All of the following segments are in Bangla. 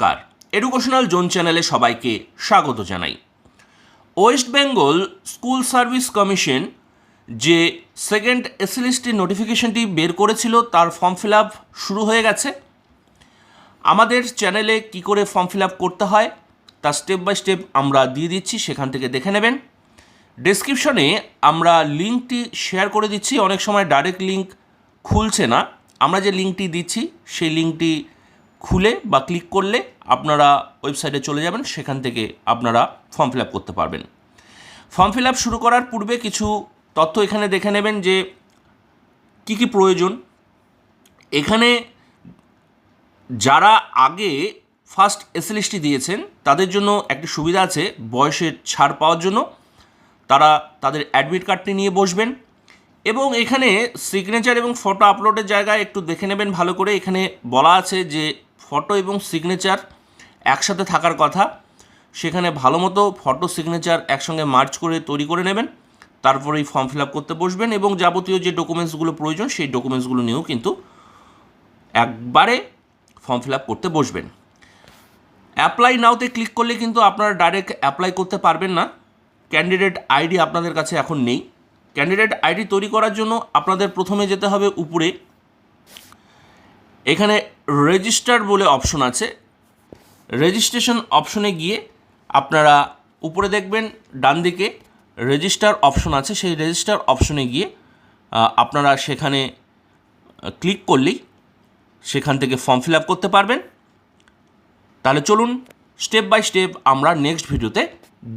নমস্কার, এডুকেশনাল জোন চ্যানেলে সবাইকে স্বাগত জানাই। West Bengal school service commission যে সেকেন্ড এসএলএসটি নোটিফিকেশনটি বের করেছিল তার ফর্ম ফিল আপ শুরু হয়ে গেছে। আমাদের চ্যানেলে কি করে ফর্ম ফিল আপ করতে হয় তার স্টেপ বাই স্টেপ আমরা দিয়ে দিচ্ছি, সেখান থেকে দেখে নেবেন। ডেসক্রিপশনে আমরা লিঙ্কটি শেয়ার করে দিচ্ছি। অনেক সময় ডাইরেক্ট লিঙ্ক খুলছে না, আমরা যে লিঙ্কটি দিচ্ছি সেই লিঙ্কটি খুলে বা ক্লিক করলে আপনারা ওয়েবসাইটে চলে যাবেন, সেখান থেকে আপনারা ফর্ম ফিল আপ করতে পারবেন। ফর্ম ফিল আপ শুরু করার পূর্বে কিছু তথ্য এখানে দেখে নেবেন যে কি কি প্রয়োজন। এখানে যারা আগে ফার্স্ট এসএলএসটি দিয়েছেন তাদের জন্য একটি সুবিধা আছে, বয়সের ছাড় পাওয়ার জন্য তারা তাদের অ্যাডমিট কার্ডটি নিয়ে বসবেন এবং এখানে সিগনেচার এবং ফটো আপলোডের জায়গায় একটু দেখে নেবেন ভালো করে। এখানে বলা আছে যে ফটো এবং সিগনেচার একসাথে থাকার কথা, সেখানে ভালো মতো ফটো সিগনেচার একসঙ্গে মার্চ করে তৈরি করে নেবেন, তারপরেই ফর্ম ফিল আপ করতে বসবেন এবং যাবতীয় যে ডকুমেন্টসগুলো প্রয়োজন সেই ডকুমেন্টসগুলো নিয়েও কিন্তু একবারে ফর্ম ফিল আপ করতে বসবেন। অ্যাপ্লাই নাওতে ক্লিক করলে কিন্তু আপনারা ডাইরেক্ট অ্যাপ্লাই করতে পারবেন না, ক্যান্ডিডেট আইডি আপনাদের কাছে এখন নেই। ক্যান্ডিডেট আইডি তৈরি করার জন্য আপনাদের প্রথমে যেতে হবে উপরে, এখানে রেজিস্টার বলে অপশন আছে, রেজিস্ট্রেশন অপশনে গিয়ে আপনারা উপরে দেখবেন ডান দিকে রেজিস্টার অপশন আছে, সেই রেজিস্টার অপশনে গিয়ে আপনারা সেখানে ক্লিক করলেই সেখান থেকে ফর্ম ফিল আপ করতে পারবেন। তাহলে চলুন স্টেপ বাই স্টেপ আমরা নেক্সট ভিডিওতে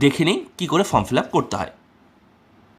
দেখে নিই কী করে ফর্ম ফিল আপ করতে হয়।